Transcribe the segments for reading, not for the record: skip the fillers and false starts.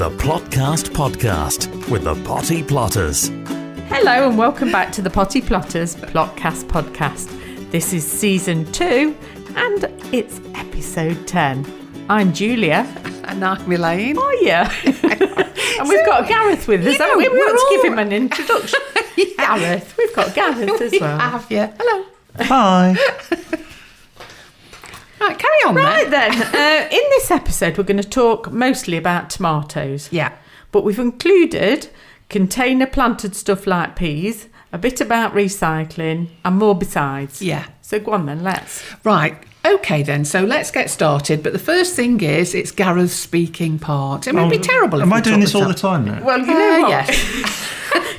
the Plotcast podcast with the Potty Plotters. Hello and welcome back to the Potty Plotters Plotcast podcast. This is season 2 and it's episode 10. I'm Julia. And I'm Elaine. Oh yeah. And we've got Gareth with us, haven't we? We want to give him an introduction. Yeah. Gareth. We've got Gareth as well. Have you? Hello. Hi. Right, carry on then. In this episode, we're going to talk mostly about tomatoes. Yeah. But we've included container planted stuff like peas, a bit about recycling, and more besides. Yeah. So go on then, let's. Right. Okay then, so let's get started. But the first thing is, it's Gareth's speaking part. It would be terrible if Am we I doing took this all the time now? Well, you know what? Yes.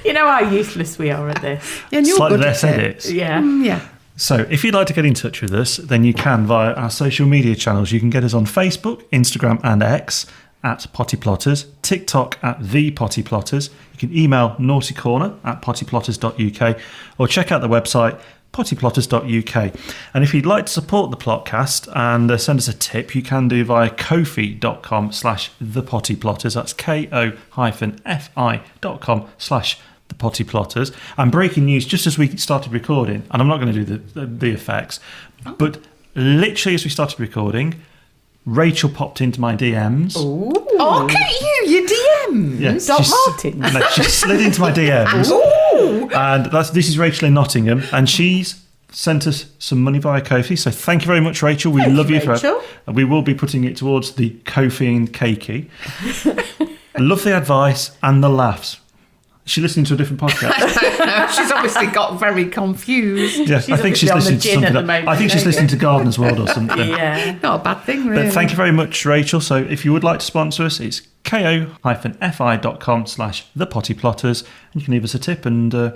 You know how useless we are at this. Yeah, and you're Slightly good less at it. edits. Yeah. Yeah. So if you'd like to get in touch with us, then you can via our social media channels. You can get us on Facebook, Instagram and X at Potty Plotters, TikTok at The Potty Plotters. You can email naughtycorner at pottyplotters.uk or check out the website pottyplotters.uk. And if you'd like to support the Plotcast and send us a tip, you can do via ko-fi.com/thepottyplotters. That's ko-fi.com/thepottyplotters. And breaking news, just as we started recording, and I'm not going to do the effects, but literally as we started recording, Rachel popped into my DMs. Ooh. Oh, look at you, your DMs. Yes, Doc she's- Martens. No, she slid into my DMs. Ooh. And this is Rachel in Nottingham, and she's sent us some money via Ko-fi. So thank you very much, Rachel. We love you for Rachel. it. And we will be putting it towards the Ko-fi and Cakey. I love the advice and the laughs. Is she listening to a different podcast? She's obviously got very confused. Yes, I think she's obviously on the listening to gin something. at the moment, I think she's don't you? listening to Gardener's World or something. Yeah. Not a bad thing, really. But thank you very much, Rachel. So if you would like to sponsor us, it's ko-fi.com/thepottyplotters, and you can leave us a tip, and I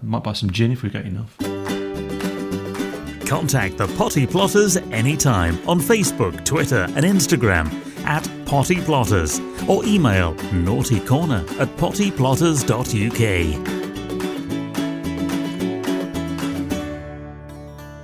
might buy some gin if we get enough. Contact the Potty Plotters anytime on Facebook, Twitter and Instagram at Potty Plotters or email naughtycorner at pottyplotters.uk.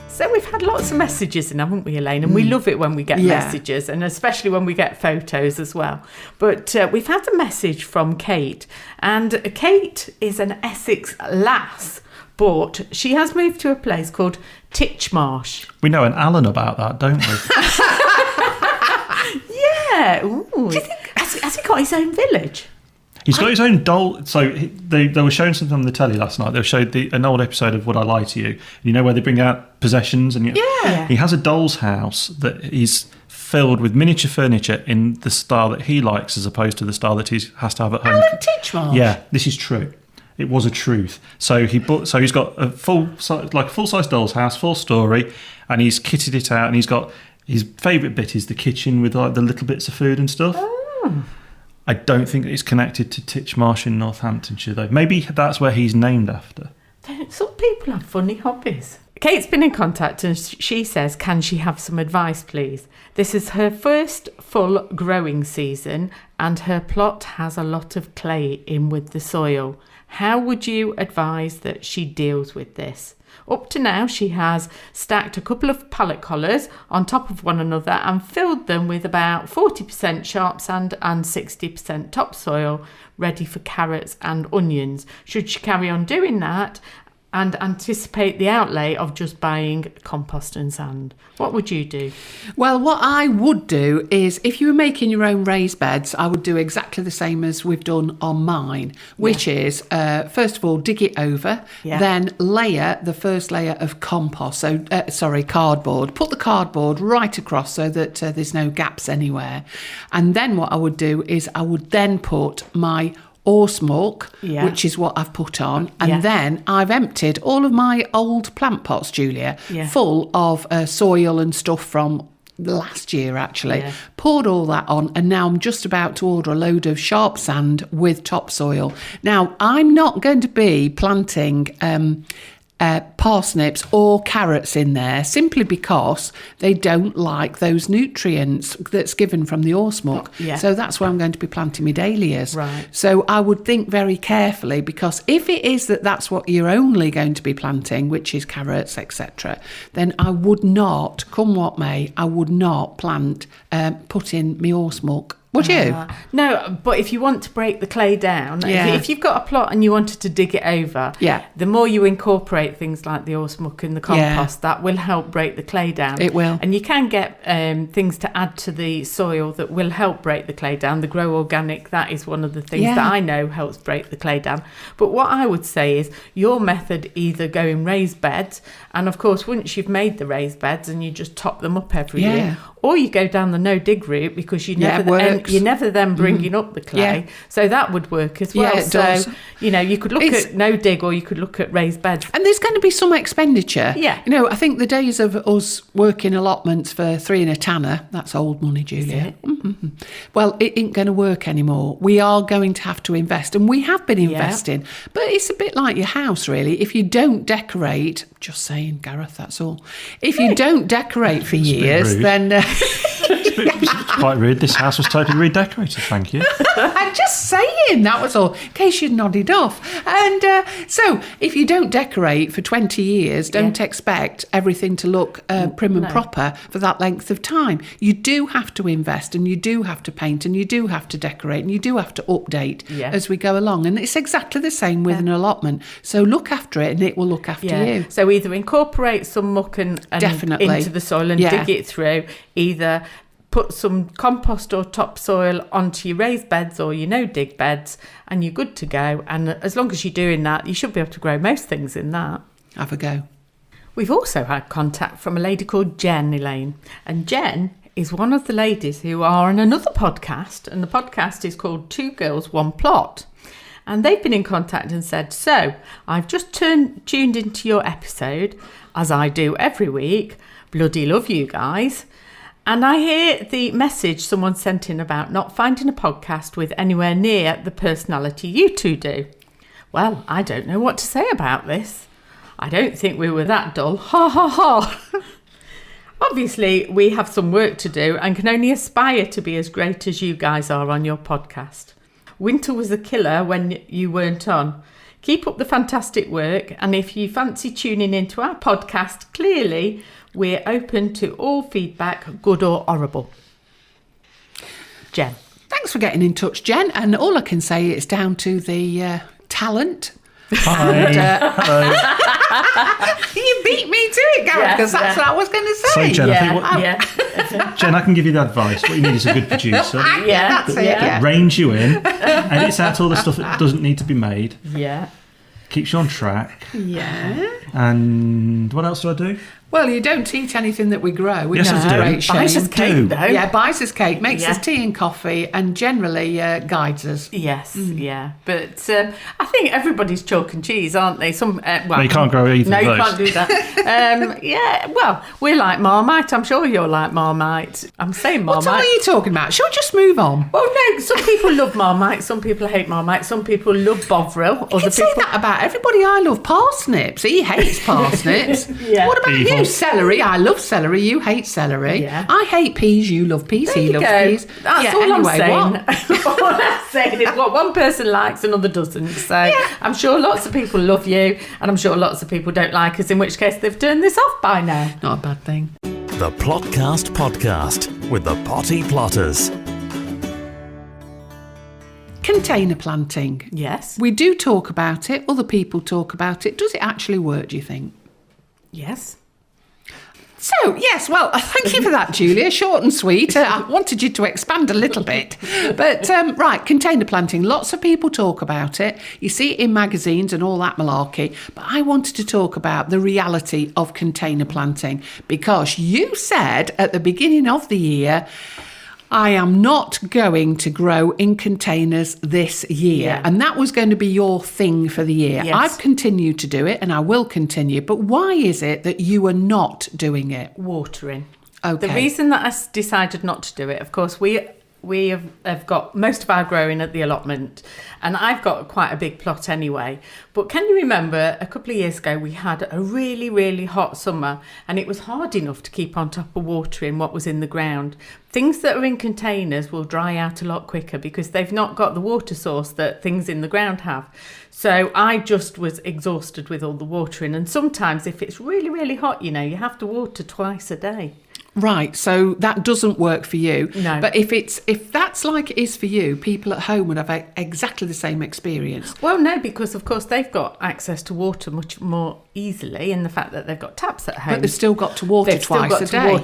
So we've had lots of messages in, haven't we, Elaine? And we love it when we get Yeah. messages, and especially when we get photos as well. But we've had a message from Kate, and Kate is an Essex lass, but she has moved to a place called Titchmarsh. We know an Alan about that, don't we? Yeah. Ooh. Has he got his own village? He's got his own doll. So they were showing something on the telly last night. They showed an old episode of Would I Lie to You? You know where they bring out possessions, and Yeah. he has a doll's house that is filled with miniature furniture in the style that he likes, as opposed to the style that he has to have at home. Alan Titchmarsh. Yeah, this is true. It was a truth. So he's got a full size doll's house, full story, and he's kitted it out. And he's got his favourite bit is the kitchen with like the little bits of food and stuff. Oh. I don't think it's connected to Titchmarsh in Northamptonshire though. Maybe that's where he's named after. Some people have funny hobbies. Kate's been in contact and she says, can she have some advice, please? This is her first full growing season and her plot has a lot of clay in with the soil. How would you advise that she deals with this? Up to now, she has stacked a couple of pallet collars on top of one another and filled them with about 40% sharp sand and 60% topsoil, ready for carrots and onions. Should she carry on doing that and anticipate the outlay of just buying compost and sand? What would you do? Well, what I would do is, if you were making your own raised beds, I would do exactly the same as we've done on mine, which is, first of all, dig it over, then layer the first layer of compost, cardboard. Put the cardboard right across so that there's no gaps anywhere. And then what I would do is I would then put my horse milk, which is what I've put on, and then I've emptied all of my old plant pots, Julia, full of soil and stuff from last year actually. Poured all that on, and now I'm just about to order a load of sharp sand with topsoil. Now I'm not going to be planting parsnips or carrots in there simply because they don't like those nutrients that's given from the horse milk. So that's where I'm going to be planting my dahlias. So I would think very carefully, because if it is that's what you're only going to be planting, which is carrots, etc., then I would not, come what may, I would not put in my horse milk. Would you? No, but if you want to break the clay down, if you've got a plot and you wanted to dig it over, the more you incorporate things like the horse muck and the compost, that will help break the clay down. It will. And you can get things to add to the soil that will help break the clay down. The Grow Organic, that is one of the things that I know helps break the clay down. But what I would say is your method, either go in raised beds, and of course once you've made the raised beds and you just top them up every year, or you go down the no dig route, because you're never then bringing up the clay. So that would work as well. It does. You could look at no dig, or you could look at raised beds. And there's going to be some expenditure. Yeah. I think the days of us working allotments for 3 and a tanner, that's old money, Julia. Mm-hmm. Well, it ain't going to work anymore. We are going to have to invest, and we have been investing. But it's a bit like your house, really. If you don't decorate, just saying, Gareth, that's all. If you don't decorate for years, then... It's quite rude. This house was totally redecorated, thank you. I'm just saying, that was all, in case you nodded off. And so, if you don't decorate for 20 years, don't expect everything to look prim and proper for that length of time. You do have to invest, and you do have to paint, and you do have to decorate, and you do have to update as we go along. And it's exactly the same with an allotment. So look after it, and it will look after you. So either incorporate some muck and into the soil and dig it through, either put some compost or topsoil onto your raised beds or your no-dig beds, and you're good to go. And as long as you're doing that, you should be able to grow most things in that. Have a go. We've also had contact from a lady called Jen, Elaine. And Jen is one of the ladies who are on another podcast, and the podcast is called 2 Girls, 1 Plot. And they've been in contact and said, so I've just tuned into your episode, as I do every week. Bloody love you guys. And I hear the message someone sent in about not finding a podcast with anywhere near the personality you two do. Well, I don't know what to say about this. I don't think we were that dull. Ha ha ha. Obviously, we have some work to do and can only aspire to be as great as you guys are on your podcast. Winter was a killer when you weren't on. Keep up the fantastic work, and if you fancy tuning into our podcast, clearly we're open to all feedback, good or horrible. Jen. Thanks for getting in touch, Jen. And all I can say is down to the talent. Hi. Hello. You beat me to it, Gareth, because that's what I was going to say. So, Jen, I think Jen, I can give you the advice. What you need is a good producer. That's it. That reins you in, edits out all the stuff that doesn't need to be made. Yeah. Keeps you on track. Yeah. And what else do I do? Well, you don't eat anything that we grow, which Yes, is I a do. great shame. Buys us cake, though. Yeah, buys us cake, makes us tea and coffee, and generally guides us. Yes, but I think everybody's chalk and cheese, aren't they? Some No, you can't grow either No, of you those. can't do that. Well, we're like Marmite. I'm sure you're like Marmite. I'm saying Marmite. What are you talking about? Shall we just move on? Well, no, some people love Marmite, some people hate Marmite, some people love Bovril. You can say that about everybody. I love parsnips. He hates parsnips. What about you? Celery. I love celery. You hate celery. Yeah. I hate peas. You love peas. He loves peas. That's all I'm saying. All I'm saying is what one person likes, another doesn't. So I'm sure lots of people love you, and I'm sure lots of people don't like us, in which case they've turned this off by now. Not a bad thing. The Plotcast Podcast with the Potty Plotters. Container planting. Yes. We do talk about it. Other people talk about it. Does it actually work, do you think? Yes. So, yes, well, thank you for that, Julia. Short and sweet. I wanted you to expand a little bit. But, right, container planting. Lots of people talk about it. You see it in magazines and all that malarkey. But I wanted to talk about the reality of container planting, because you said at the beginning of the year, I am not going to grow in containers this year. Yeah. And that was going to be your thing for the year. Yes. I've continued to do it, and I will continue. But why is it that you are not doing it? Watering. Okay. The reason that I decided not to do it, of course, we have got most of our growing at the allotment, and I've got quite a big plot anyway. But can you remember a couple of years ago we had a really, really hot summer, and it was hard enough to keep on top of watering what was in the ground. Things that are in containers will dry out a lot quicker because they've not got the water source that things in the ground have. So I just was exhausted with all the watering, and sometimes if it's really, really hot, you have to water twice a day. Right, so that doesn't work for you. No. But if that's like it is for you, people at home would have exactly the same experience. Well, no, because of course they've got access to water much more easily in the fact that they've got taps at home. But they've still got to water twice a day.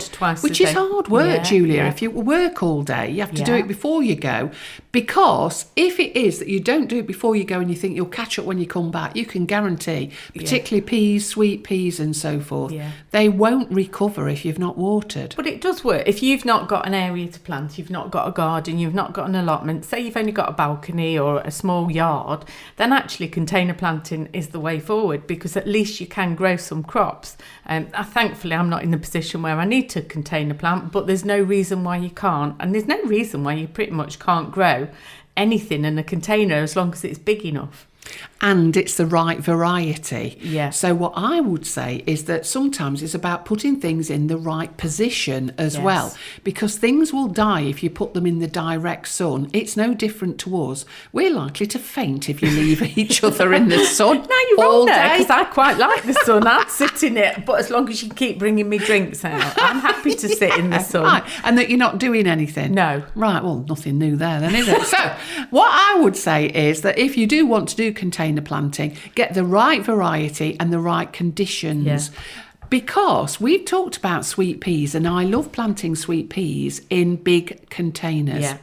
Which is hard work, Julia. Yeah. If you work all day, you have to do it before you go. Because if it is that you don't do it before you go and you think you'll catch up when you come back, you can guarantee, particularly peas, sweet peas and so forth, they won't recover if you've not watered. But it does work. If you've not got an area to plant, you've not got a garden, you've not got an allotment, say you've only got a balcony or a small yard, then actually container planting is the way forward, because at least you can grow some crops. Thankfully, I'm not in the position where I need to container plant, but there's no reason why you can't. And there's no reason why you pretty much can't grow anything in a container as long as it's big enough. And it's the right variety. Yeah. So what I would say is that sometimes it's about putting things in the right position as well, because things will die if you put them in the direct sun. It's no different to us. We're likely to faint if you leave each other in the sun No, you're all wrong there, day. because I quite like the sun. I'd sit in it, but as long as you keep bringing me drinks out, I'm happy to sit in the sun. Right. And that you're not doing anything. No. Right, well, nothing new there then, is it? So what I would say is that if you do want to do container planting, get the right variety and the right conditions. Yeah. Because we've talked about sweet peas, and I love planting sweet peas in big containers. Yeah.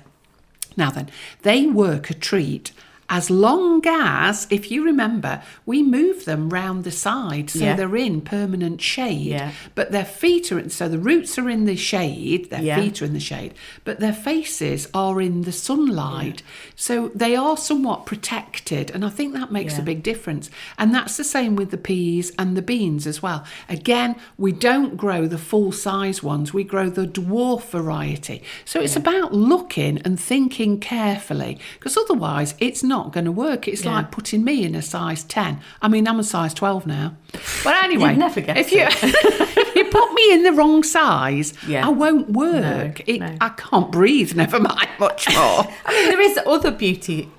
Now then, they work a treat as long as, if you remember, we move them round the side so they're in permanent shade. Yeah. But their feet are, so the roots are in the shade, their feet are in the shade, but their faces are in the sunlight. So they are somewhat protected, and I think that makes a big difference. And that's the same with the peas and the beans as well. Again, we don't grow the full size ones, we grow the dwarf variety. So it's about looking and thinking carefully, because otherwise it's not going to work. It's like putting me in a size 10. I mean, I'm a size 12 now. But anyway, You'd never guess if you put me in the wrong size, I won't work. No. I can't breathe, never mind much more. I mean, there is other beauty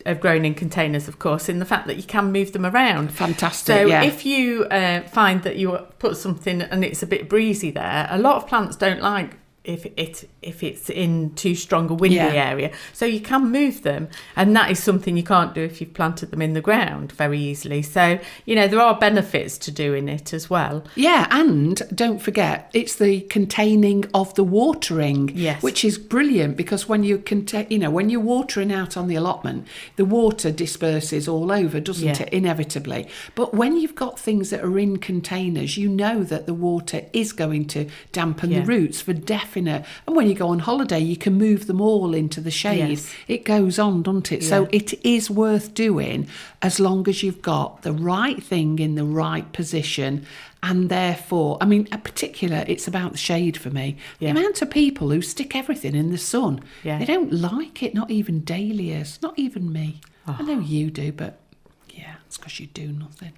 of growing in containers, of course, in the fact that you can move them around. Fantastic, So if you find that you put something and it's a bit breezy there, a lot of plants don't like if it's in too strong a windy area. So you can move them, and that is something you can't do if you've planted them in the ground very easily. So, there are benefits to doing it as well. Yeah, and don't forget, it's the containing of the watering, which is brilliant, because when you when you're watering out on the allotment, the water disperses all over, doesn't it, inevitably. But when you've got things that are in containers, you know that the water is going to dampen the roots for definite. And when you go on holiday, you can move them all into the shade. It goes on, doesn't it? So it is worth doing as long as you've got the right thing in the right position. And therefore, I mean, in particular, it's about the shade for me. The amount of people who stick everything in the sun, they don't like it, not even dahlias, not even me. I know you do, but it's because you do nothing.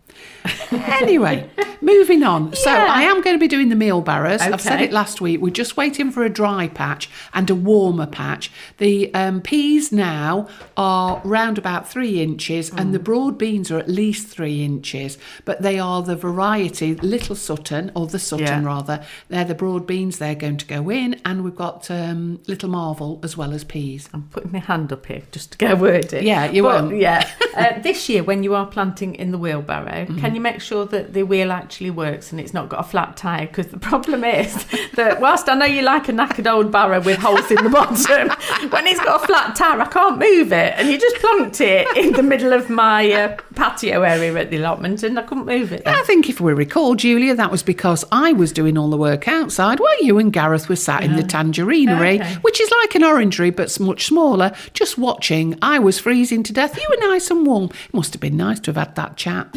Anyway, moving on. So I am going to be doing the meal barrows. I've said it last week. We're just waiting for a dry patch and a warmer patch. The peas now are round about 3 inches, and the broad beans are at least 3 inches. But they are the variety, Little Sutton, or the Sutton rather. They're the broad beans. They're going to go in, and we've got Little Marvel as well as peas. I'm putting my hand up here just to get a word in. Yeah, you won't. This year, when you are planting in the wheelbarrow, can you make sure that the wheel actually works and it's not got a flat tyre? Because the problem is that whilst I know you like a knackered old barrow with holes in the bottom, when it's got a flat tyre, I can't move it. And you just plonked it in the middle of my patio area at the allotment, and I couldn't move it then. I think if we recall, Julia, that was because I was doing all the work outside while you and Gareth were sat in the tangerinery, which is like an orangery but much smaller, just watching. I was freezing to death. You were nice and warm. It must have been nice to have had that chat.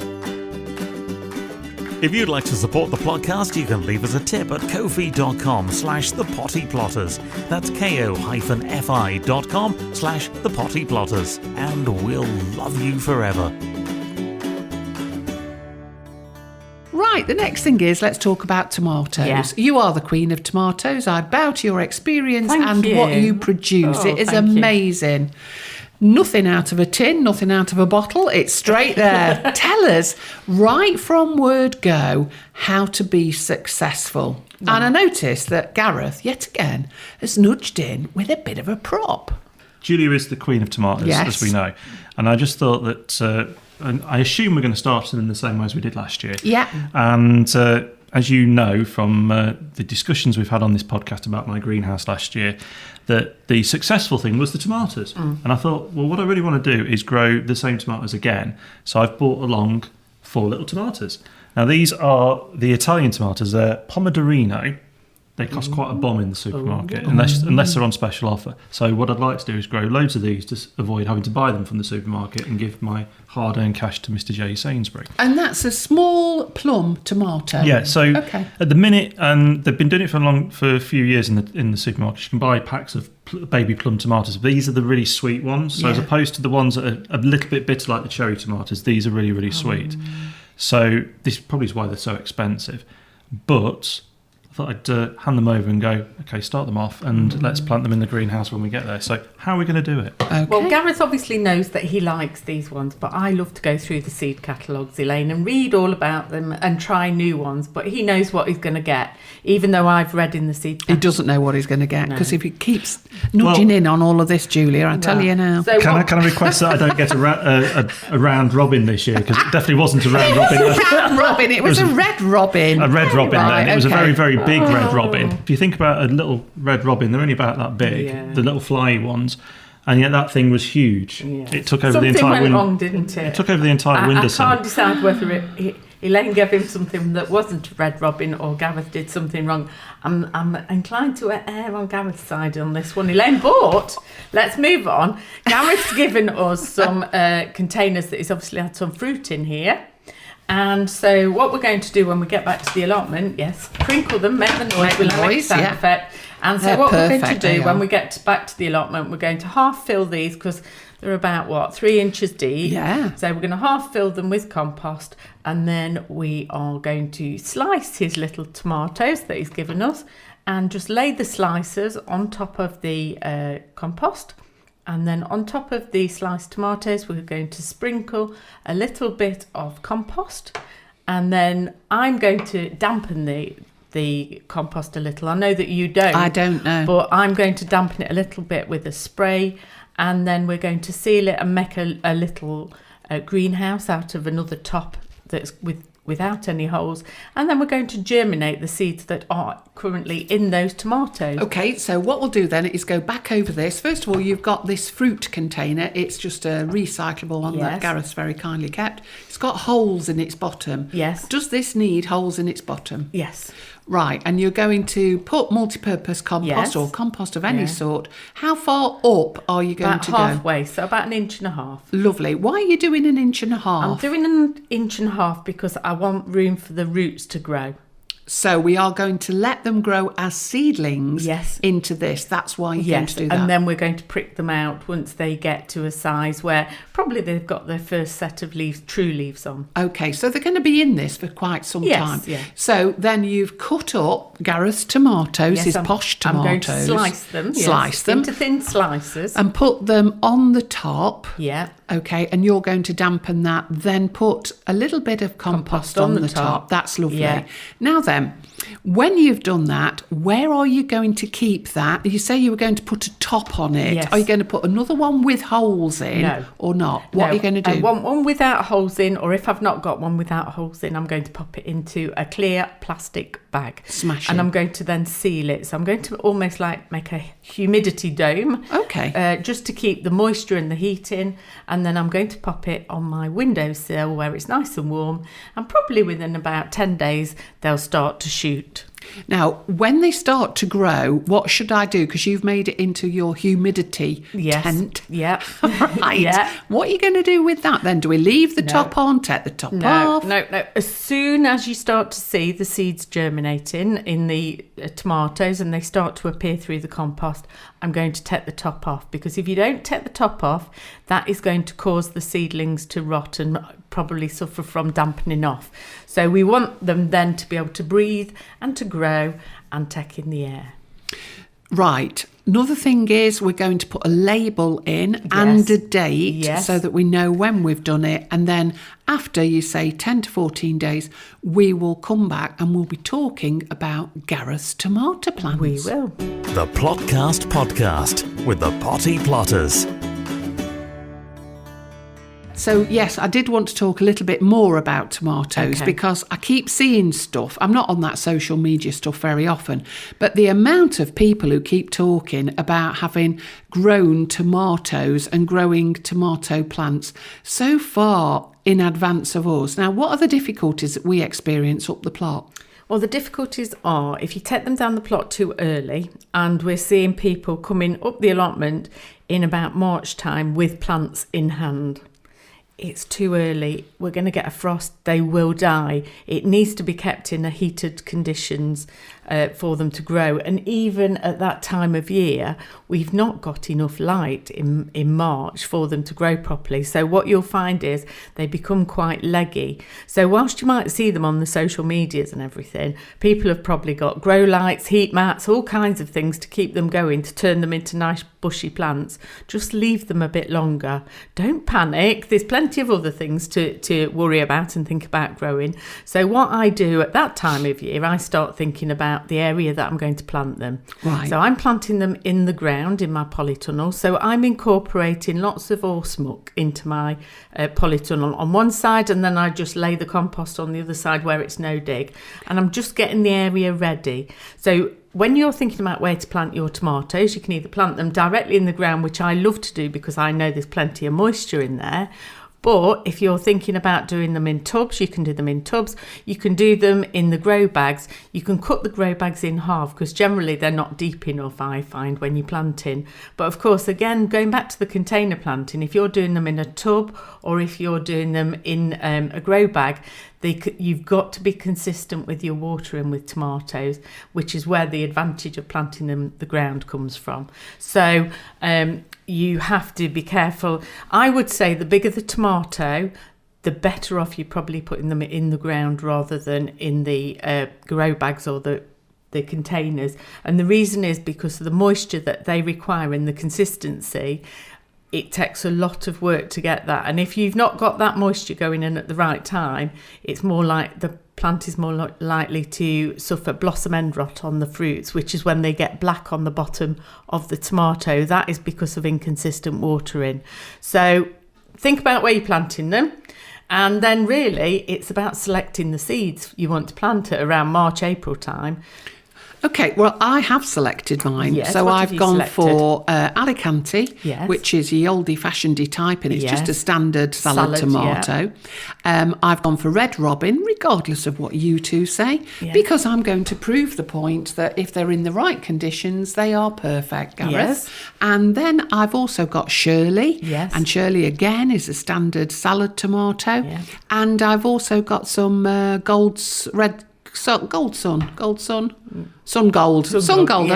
If you'd like to support the podcast, you can leave us a tip at ko-fi.com/thepottyplotters. That's ko-fi.com/thepottyplotters. And we'll love you forever. Right, the next thing is, let's talk about tomatoes. Yeah. You are the queen of tomatoes. I bow to your experience Thank and you. what you produce. Oh, it is thank you. amazing. Nothing out of a tin, nothing out of a bottle. It's straight there. Tell us, right from word go, how to be successful. And I noticed that Gareth, yet again, has nudged in with a bit of a prop. Julia is the queen of tomatoes, as we know. And I just thought that, and I assume we're going to start them in the same way as we did last year. Yeah. And as you know from the discussions we've had on this podcast about my greenhouse last year, that the successful thing was the tomatoes. And I thought, well, what I really want to do is grow the same tomatoes again. So I've brought along 4 little tomatoes. Now, these are the Italian tomatoes. They're Pomodorino. They cost quite a bomb in the supermarket, unless they're on special offer. So what I'd like to do is grow loads of these to avoid having to buy them from the supermarket and give my hard-earned cash to Mr. J. Sainsbury. And that's a small plum tomato. Yeah, so at the minute, and they've been doing it for a few years in the supermarket, you can buy packs of baby plum tomatoes. These are the really sweet ones. So as opposed to the ones that are a little bit bitter like the cherry tomatoes, these are really, really sweet. So this probably is why they're so expensive. But I thought I'd hand them over and go, okay, start them off and let's plant them in the greenhouse when we get there. So how are we going to do it? Okay. Well, Gareth obviously knows that he likes these ones, but I love to go through the seed catalogues, Elaine, and read all about them and try new ones. But he knows what he's going to get, even though I've read in the seed catalogue. He doesn't know what he's going to get, because if he keeps nudging in on all of this, Julia, I tell you now. So can I request that I don't get a round robin this year? Because it definitely wasn't a round robin. Robin, it was a red robin. A red robin Right, then. It was a very, very big red robin. Oh. If you think about a little red robin, they're only about that big, the little flyy ones. And yet that thing was huge. Yeah. It took over something the entire went wrong, didn't it? It took over the entire windowsill. I can't decide whether Elaine gave him something that wasn't a red robin or Gareth did something wrong. I'm inclined to err on Gareth's side on this one, Elaine. But let's move on. Gareth's given us some containers that he's obviously had some fruit in here. And so what we're going to do when we get back to the allotment, crinkle them, make the noise, we'll make a sound effect. And so what we're going to do when we get back to the allotment, we're going to half fill these because they're about, 3 inches deep. Yeah. So we're going to half fill them with compost, and then we are going to slice his little tomatoes that he's given us and just lay the slices on top of the compost. And then on top of the sliced tomatoes, we're going to sprinkle a little bit of compost. And then I'm going to dampen the compost a little. I know that you don't. I don't know. But I'm going to dampen it a little bit with a spray. And then we're going to seal it and make a little greenhouse out of another top that's without any holes. And then we're going to germinate the seeds that are currently in those tomatoes. Okay, so what we'll do then is go back over this. First of all, you've got this fruit container. It's just a recyclable one that Gareth's very kindly kept. It's got holes in its bottom. Yes. Does this need holes in its bottom? Yes. Right, and you're going to put multi-purpose compost or compost of any sort. How far up are you going to go? About halfway, so about 1.5 inches. Lovely. Why are you doing 1.5 inches? I'm doing 1.5 inches because I want room for the roots to grow. So we are going to let them grow as seedlings into this. That's why you're going to do that. And then we're going to prick them out once they get to a size where probably they've got their first set of leaves, true leaves on. Okay, so they're going to be in this for quite some time. Yeah. So then you've cut up Gareth's tomatoes, his posh tomatoes. I'm going to slice them. Slice them. Into thin slices. And put them on the top. Yeah. Okay, and you're going to dampen that, then put a little bit of compost on the top. That's lovely. Yeah. Now then, when you've done that, where are you going to keep that? You say you were going to put a top on it. Yes. Are you going to put another one with holes in or not? What are you going to do? I want one without holes in, or if I've not got one without holes in, I'm going to pop it into a clear plastic bag. Smash it. And I'm going to then seal it. So I'm going to almost like make a humidity dome. Okay. Just to keep the moisture and the heat in. And then I'm going to pop it on my windowsill where it's nice and warm. And probably within about 10 days, they'll start to shoot. Now, when they start to grow, what should I do? Because you've made it into your humidity tent. Yeah. Right. Yeah. What are you going to do with that then? Do we leave the top on, take the top off? No. As soon as you start to see the seeds germinating in the tomatoes and they start to appear through the compost, I'm going to take the top off, because if you don't take the top off, that is going to cause the seedlings to rot and probably suffer from dampening off. So we want them then to be able to breathe and to grow and take in the air. Right. Another thing is we're going to put a label in and a date so that we know when we've done it. And then after, you say 10 to 14 days, we will come back and we'll be talking about Gareth's tomato plants. We will. The Plotcast podcast with the Potty Plotters. So, yes, I did want to talk a little bit more about tomatoes because I keep seeing stuff. I'm not on that social media stuff very often, but the amount of people who keep talking about having grown tomatoes and growing tomato plants so far in advance of us. Now, what are the difficulties that we experience up the plot? Well, the difficulties are if you take them down the plot too early, and we're seeing people coming up the allotment in about March time with plants in hand. It's too early. We're going to get a frost. They will die. It needs to be kept in a heated conditions for them to grow. And even at that time of year, we've not got enough light in March for them to grow properly. So what you'll find is they become quite leggy. So whilst you might see them on the social medias and everything, people have probably got grow lights, heat mats, all kinds of things to keep them going, to turn them into nice bushy plants. Just leave them a bit longer. Don't panic. There's plenty of other things to worry about and think about growing. So what I do at that time of year, I start thinking about the area that I'm going to plant them. Right. So I'm planting them in the ground in my polytunnel. So I'm incorporating lots of horse muck into my polytunnel on one side, and then I just lay the compost on the other side where it's no dig. And I'm just getting the area ready. So when you're thinking about where to plant your tomatoes, you can either plant them directly in the ground, which I love to do because I know there's plenty of moisture in there. But if you're thinking about doing them in tubs, you can do them in tubs. You can do them in the grow bags. You can cut the grow bags in half because generally they're not deep enough, I find, when you're planting. But of course, again, going back to the container planting, if you're doing them in a tub or if you're doing them in a grow bag, you've got to be consistent with your watering with tomatoes, which is where the advantage of planting them the ground comes from. So you have to be careful. I would say the bigger the tomato, the better off you're probably putting them in the ground rather than in the grow bags or the containers. And the reason is because of the moisture that they require and the consistency. It takes a lot of work to get that. And if you've not got that moisture going in at the right time, it's more like the plant is more likely to suffer blossom end rot on the fruits, which is when they get black on the bottom of the tomato. That is because of inconsistent watering. So think about where you're planting them. And then really it's about selecting the seeds you want to plant at around March, April time. Okay, well, I have selected mine. Yes, so I've gone selected? For Alicante, yes, which is the oldie-fashioned type, and it's just a standard salad tomato. Yeah. I've gone for Red Robin, regardless of what you two say, because I'm going to prove the point that if they're in the right conditions, they are perfect, Gareth. Yes. And then I've also got Shirley, and Shirley, again, is a standard salad tomato. Yeah. And I've also got some Sun Gold. I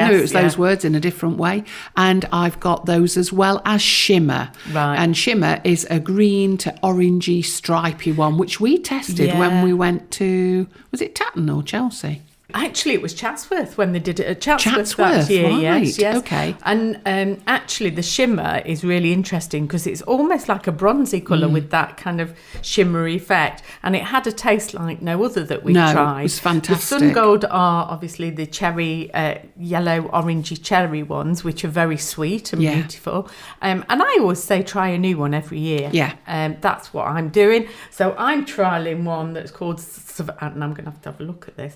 knew it was those words in a different way. And I've got those as well as Shimmer. Right. And Shimmer is a green to orangey stripy one, which we tested when we went to, was it Tatton or Chelsea? Actually, it was Chatsworth when they did it at Chatsworth that year. Right. Yes. Okay. And actually, the shimmer is really interesting because it's almost like a bronzy colour with that kind of shimmery effect. And it had a taste like no other that we've tried. It was fantastic. The Sun Gold are obviously the cherry, yellow, orangey cherry ones, which are very sweet and beautiful. And I always say try a new one every year. Yeah. That's what I'm doing. So I'm trialling one that's called, and I'm going to have a look at this.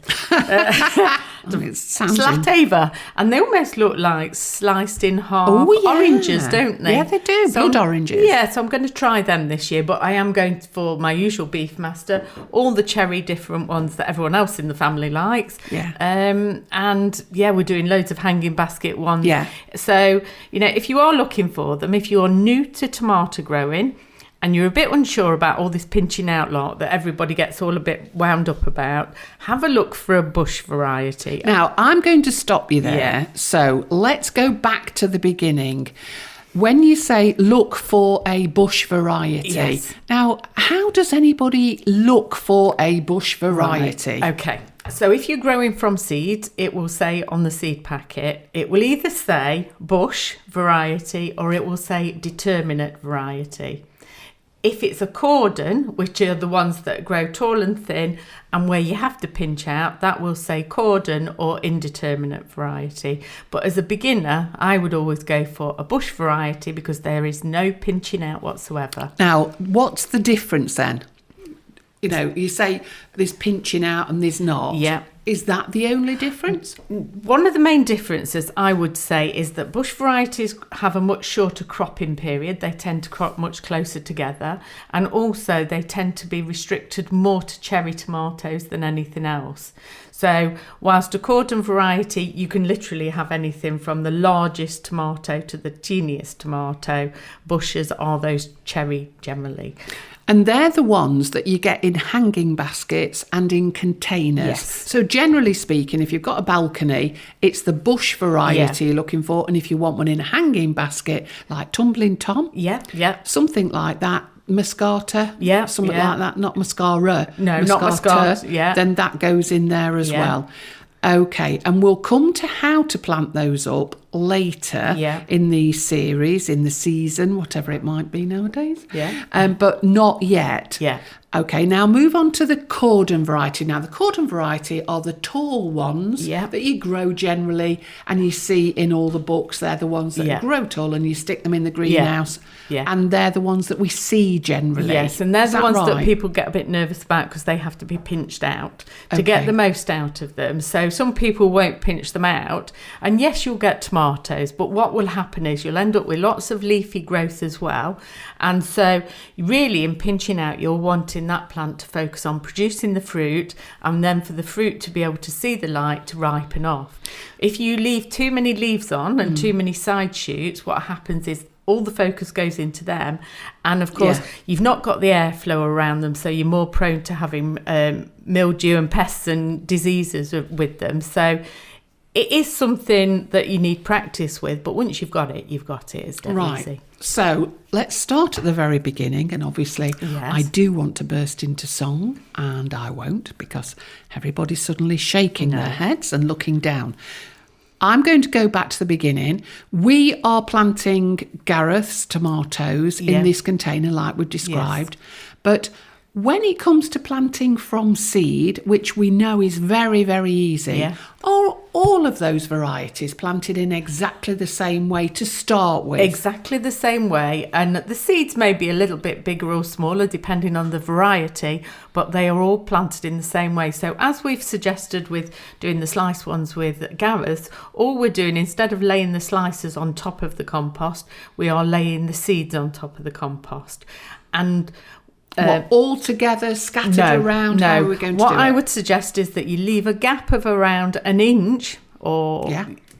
Slatava, and they almost look like sliced in half oranges, don't they? Yeah, they do. Blood oranges. Yeah, so I'm going to try them this year, but I am going for my usual Beefmaster, all the cherry different ones that everyone else in the family likes. Yeah. And we're doing loads of hanging basket ones. Yeah. So, if you are looking for them, if you're new to tomato growing, and you're a bit unsure about all this pinching out lot that everybody gets all a bit wound up about, have a look for a bush variety. Now, I'm going to stop you there. Yeah. So let's go back to the beginning. When you say look for a bush variety, now, how does anybody look for a bush variety? Right. So if you're growing from seeds, it will say on the seed packet, it will either say bush variety or it will say determinate variety. If it's a cordon, which are the ones that grow tall and thin and where you have to pinch out, that will say cordon or indeterminate variety. But as a beginner, I would always go for a bush variety because there is no pinching out whatsoever. Now, what's the difference then? You know, you say there's pinching out and there's not. Yeah. Is that the only difference? One of the main differences, I would say, is that bush varieties have a much shorter cropping period. They tend to crop much closer together. And also they tend to be restricted more to cherry tomatoes than anything else. So whilst a cordon variety, you can literally have anything from the largest tomato to the teeniest tomato. Bushes are those cherry generally. And they're the ones that you get in hanging baskets and in containers. Yes. So generally speaking, if you've got a balcony, it's the bush variety you're looking for. And if you want one in a hanging basket, like Tumbling Tom, something like that, Moscata, something like that, not mascara. No, not Moscata, then that goes in there as well. Okay, and we'll come to how to plant those up later in the series, in the season, whatever it might be nowadays. But not yet. Okay, now move on to the cordon variety. Now, the cordon variety are the tall ones that you grow generally, and you see in all the books. They're the ones that grow tall, and you stick them in the greenhouse. And they're the ones that we see generally. Yes, and they're the ones that people get a bit nervous about because they have to be pinched out to get the most out of them. So some people won't pinch them out. And yes, you'll get tomatoes, but what will happen is you'll end up with lots of leafy growth as well. And so really in pinching out, you're wanting that plant to focus on producing the fruit and then for the fruit to be able to see the light to ripen off. If you leave too many leaves on and too many side shoots, what happens is all the focus goes into them, and of course you've not got the airflow around them, so you're more prone to having mildew and pests and diseases with them. So it is something that you need practice with, but once you've got it, you've got it. It's dead easy. So let's start at the very beginning, and obviously I do want to burst into song, and I won't because everybody's suddenly shaking their heads and looking down. I'm going to go back to the beginning. We are planting Gareth's tomatoes in this container like we've described. But when it comes to planting from seed, which we know is very, very easy, are all of those varieties planted in exactly the same way to start with? Exactly the same way. And the seeds may be a little bit bigger or smaller depending on the variety, but they are all planted in the same way. So as we've suggested with doing the slice ones with Gareth, all we're doing, instead of laying the slices on top of the compost, we are laying the seeds on top of the compost. And all together, scattered around? No. How are we going to do it? What I would suggest is that you leave a gap of around an inch or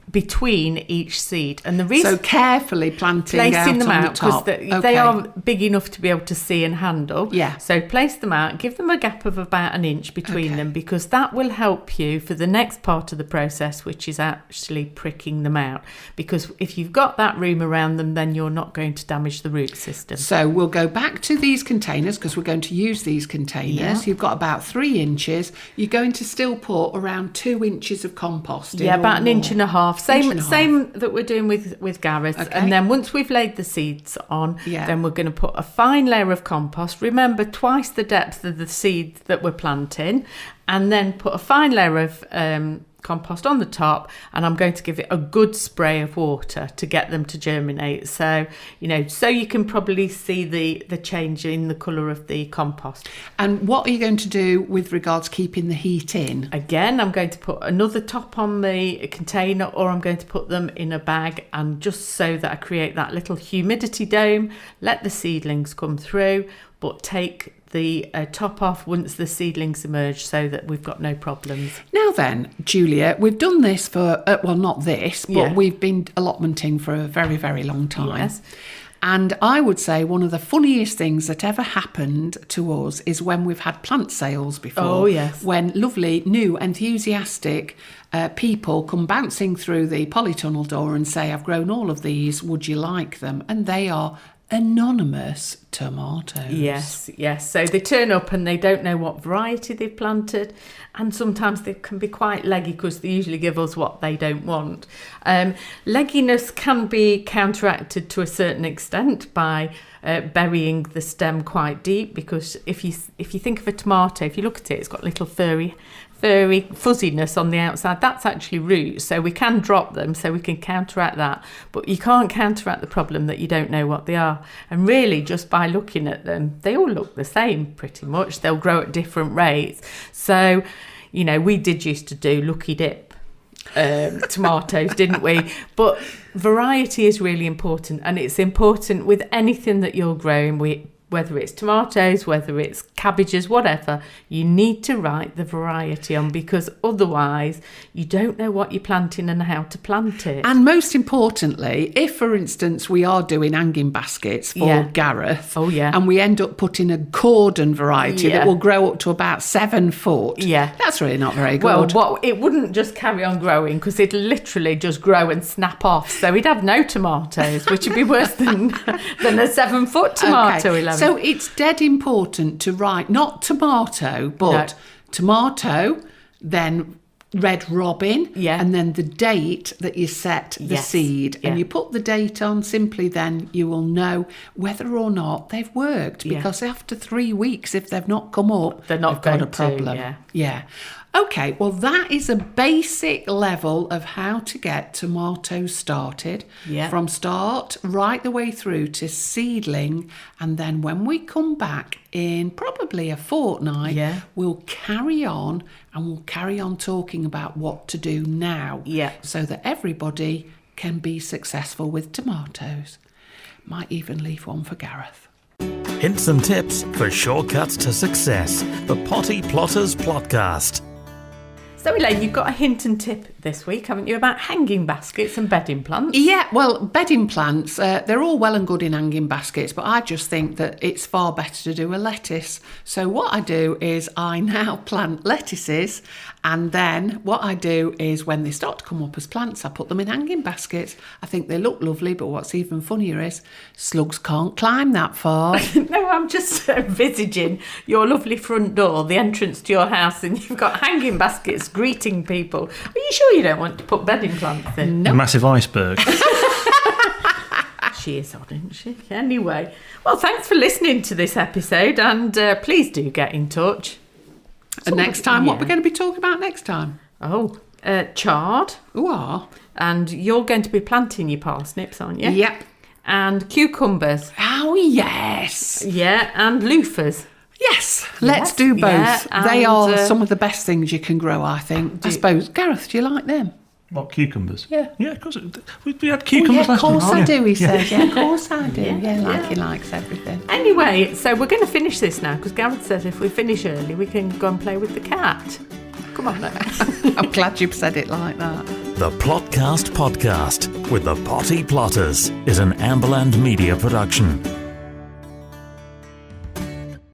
between each seed, and the reason so carefully placing them out because they are big enough to be able to see and handle. So place them out, give them a gap of about an inch between them, because that will help you for the next part of the process, which is actually pricking them out. Because if you've got that room around them, then you're not going to damage the root system. So we'll go back to these containers because we're going to use these containers. You've got about 3 inches. You're going to still put around 2 inches of compost in. About an inch and a half. Same that we're doing with Gareth. And then once we've laid the seeds on, then we're going to put a fine layer of compost. Remember, twice the depth of the seed that we're planting, and then put a fine layer of compost on the top, and I'm going to give it a good spray of water to get them to germinate. So you can probably see the change in the colour of the compost. And what are you going to do with regards to keeping the heat in? Again, I'm going to put another top on the container, or I'm going to put them in a bag, and just so that I create that little humidity dome, let the seedlings come through, but take the top off once the seedlings emerge so that we've got no problems. Now then, Julia, we've done this for, not this, but we've been allotmenting for a very, very long time. Yes. And I would say one of the funniest things that ever happened to us is when we've had plant sales before. Oh, yes. When lovely, new, enthusiastic people come bouncing through the polytunnel door and say, I've grown all of these, would you like them? And they are anonymous tomatoes. Yes. So they turn up and they don't know what variety they've planted, and sometimes they can be quite leggy because they usually give us what they don't want. Legginess can be counteracted to a certain extent by burying the stem quite deep, because if you think of a tomato, if you look at it, it's got little furry fuzziness on the outside. That's actually roots, so we can drop them, so we can counteract that, but you can't counteract the problem that you don't know what they are. And really, just by looking at them, they all look the same pretty much. They'll grow at different rates. So, we did used to do lucky dip tomatoes, didn't we? But variety is really important, and it's important with anything that you're growing. Whether it's tomatoes, whether it's cabbages, whatever, you need to write the variety on, because otherwise you don't know what you're planting and how to plant it. And most importantly, if, for instance, we are doing hanging baskets for Gareth, and we end up putting a cordon variety that will grow up to about 7 foot, that's really not very good. Well, it wouldn't just carry on growing, because it'd literally just grow and snap off. So we'd have no tomatoes, which would be worse than a 7 foot tomato. Okay. So it's dead important to write not tomato, but tomato, then red robin, and then the date that you set the seed. And you put the date on, simply then you will know whether or not they've worked, because after 3 weeks, if they've not come up, they've got a problem. Okay, well, that is a basic level of how to get tomatoes started, from start right the way through to seedling. And then when we come back in probably a fortnight, we'll carry on talking about what to do now, so that everybody can be successful with tomatoes. Might even leave one for Gareth. Hints and tips for shortcuts to success. The Potty Plotters Plotcast. So, Elaine, you've got a hint and tip this week, haven't you, about hanging baskets and bedding plants? Yeah, well, bedding plants, they're all well and good in hanging baskets, but I just think that it's far better to do a lettuce. So what I do is I now plant lettuces, and then what I do is when they start to come up as plants, I put them in hanging baskets. I think they look lovely, but what's even funnier is slugs can't climb that far. No, I'm just envisaging your lovely front door, the entrance to your house, and you've got hanging baskets greeting people. Are you sure you don't want to put bedding plants in? No. A massive iceberg. She is odd, isn't she? Anyway, well, thanks for listening to this episode, and please do get in touch. And next time, what we're going to be talking about next time? Chard. Ooh. And you're going to be planting your parsnips, aren't you? Yep. And cucumbers. Oh, yes. Yeah, and loofahs. Yes, let's do both. Yeah, they are some of the best things you can grow, I think. I suppose. Gareth, do you like them? What, cucumbers? Yeah. Yeah, of course. We had cucumbers last time. Of course I do, he says. Yeah, of course I do. He likes everything. Anyway, so we're going to finish this now, because Gareth said if we finish early, we can go and play with the cat. Come on, I'm glad you've said it like that. The Plotcast Podcast with the Potty Plotters is an Amberland Media production.